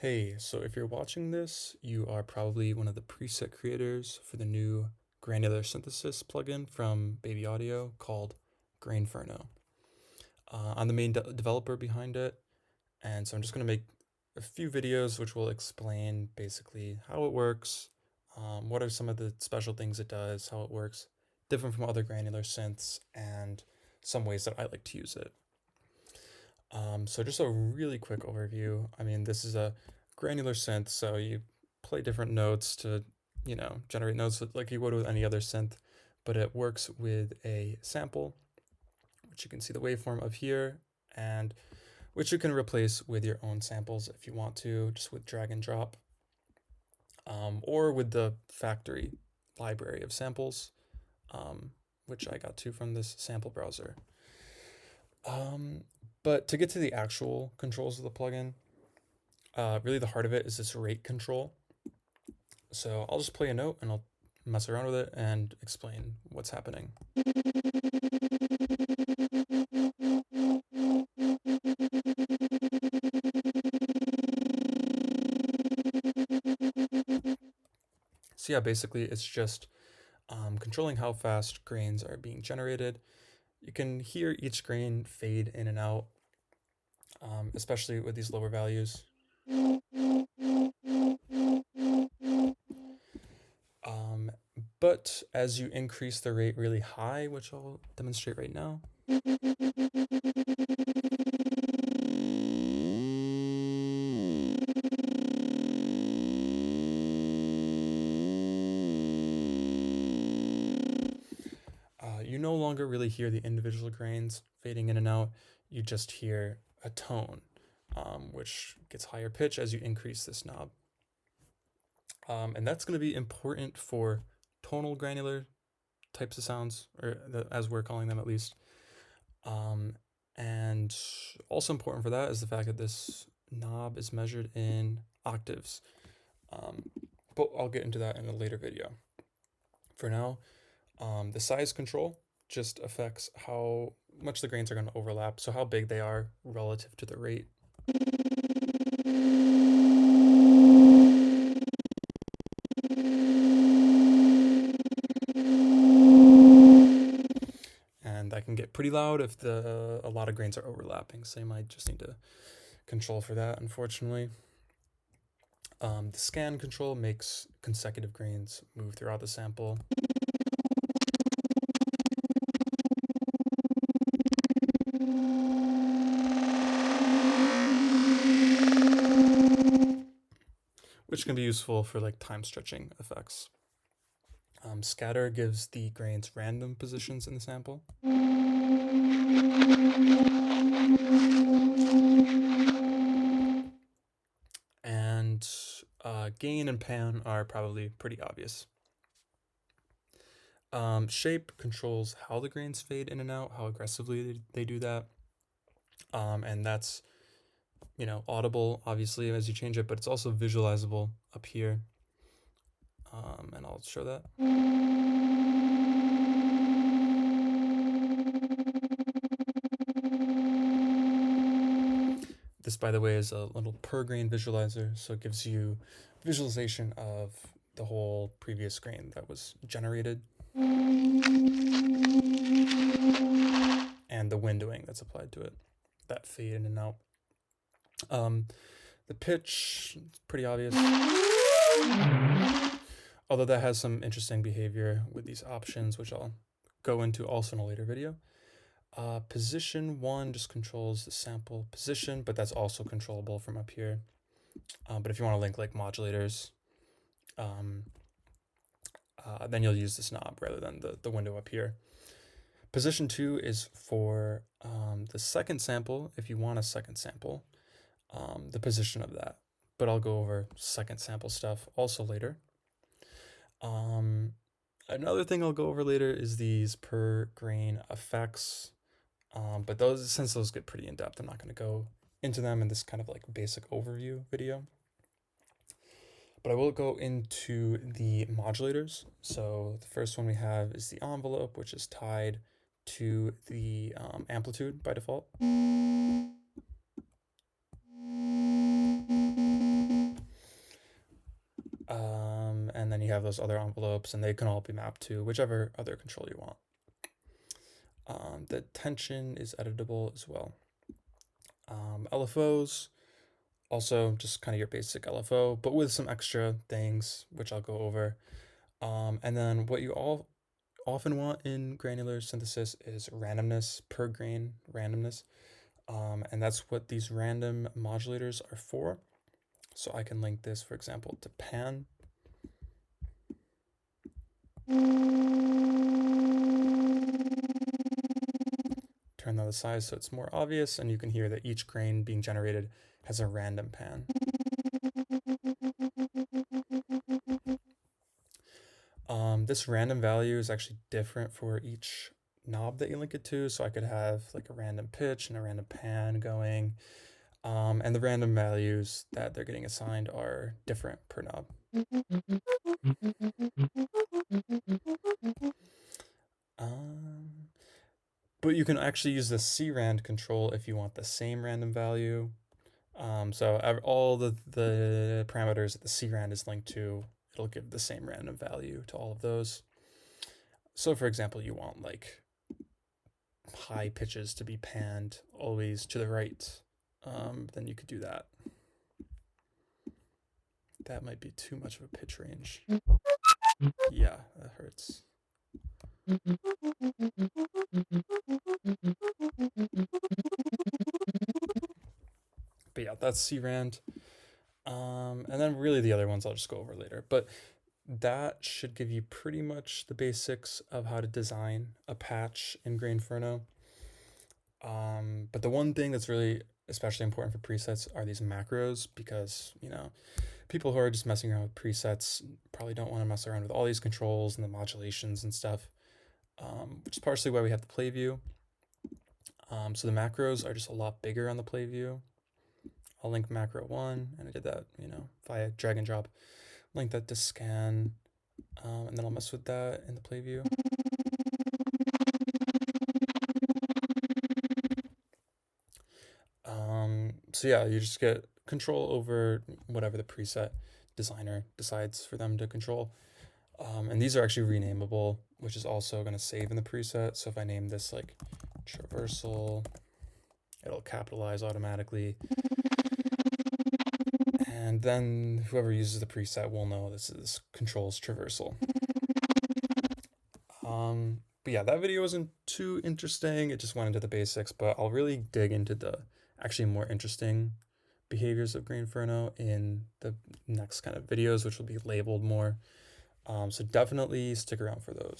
Hey, so if you're watching this, you are probably one of the preset creators for the new granular synthesis plugin from Baby Audio called Grainferno. I'm the main developer behind it, and so I'm just going to make a few videos which will explain basically how it works, what are some of the special things it does, how it works, different from other granular synths, and some ways that I like to use it. So just a really quick overview. I mean, this is a granular synth, so you play different notes to, generate notes like you would with any other synth, but it works with a sample, which you can see the waveform of here, and which you can replace with your own samples if you want to, just with drag and drop, or with the factory library of samples, which I got to from this sample browser. But to get to the actual controls of the plugin, really the heart of it is this rate control. So I'll just play a note and I'll mess around with it and explain what's happening. So yeah, basically it's just controlling how fast grains are being generated. You can hear each grain fade in and out, especially with these lower values. But as you increase the rate really high, which I'll demonstrate right now, you no longer really hear the individual grains fading in and out. You just hear a tone, which gets higher pitch as you increase this knob. And that's going to be important for tonal granular types of sounds, or as we're calling them at least. And also important for that is the fact that this knob is measured in octaves. But I'll get into that in a later video. For now, the size control just affects how much the grains are going to overlap, so how big they are relative to the rate. And that can get pretty loud if a lot of grains are overlapping, so you might just need to control for that, unfortunately. The scan control makes consecutive grains move throughout the sample. Which can be useful for like time stretching effects. Scatter gives the grains random positions in the sample. And gain and pan are probably pretty obvious. Shape controls how the grains fade in and out, how aggressively they do that. And that's, audible, obviously, as you change it, but it's also visualizable up here. And I'll show that. This, by the way, is a little per grain visualizer, so it gives you visualization of the whole previous grain that was generated and the windowing that's applied to it, that fade in and out. The pitch is pretty obvious, although that has some interesting behavior with these options, which I'll go into also in a later video. Position 1 just controls the sample position, but that's also controllable from up here. But if you want to link like modulators, then you'll use this knob rather than the window up here. Position 2 is for the second sample, if you want a second sample, the position of that. But I'll go over second sample stuff also later. Another thing I'll go over later is these per grain effects. But since those get pretty in-depth, I'm not going to go into them in this kind of like basic overview video. But I will go into the modulators. So the first one we have is the envelope, which is tied to the amplitude by default. then you have those other envelopes, and they can all be mapped to whichever other control you want. The tension is editable as well. LFOs, also just kind of your basic LFO, but with some extra things, which I'll go over. And then what you all often want in granular synthesis is randomness, per grain randomness. And that's what these random modulators are for. So I can link this, for example, to pan. Turn down the size so it's more obvious, and you can hear that each grain being generated has a random pan. This random value is actually different for each knob that you link it to, so I could have like a random pitch and a random pan going, and the random values that they're getting assigned are different per knob. But you can actually use the crand control if you want the same random value. So all the parameters that the crand is linked to, it'll give the same random value to all of those. So for example, you want like high pitches to be panned always to the right, then you could do that. That might be too much of a pitch range. Yeah, that hurts. But yeah, that's crand. And then really the other ones I'll just go over later. But that should give you pretty much the basics of how to design a patch in Grainferno. But the one thing that's really especially important for presets are these macros, because, you know, people who are just messing around with presets probably don't want to mess around with all these controls and the modulations and stuff, which is partially why we have the play view. So the macros are just a lot bigger on the play view. I'll link macro 1, and I did that, you know, via drag and drop. Link that to scan, and then I'll mess with that in the play view. So yeah, you just get control over whatever the preset designer decides for them to control. And these are actually renamable, which is also going to save in the preset. So if I name this like traversal, it'll capitalize automatically. And then whoever uses the preset will know this controls traversal. But yeah, that video wasn't too interesting. It just went into the basics, but I'll really dig into the actually more interesting behaviors of Grainferno in the next kind of videos, which will be labeled more. So definitely stick around for those.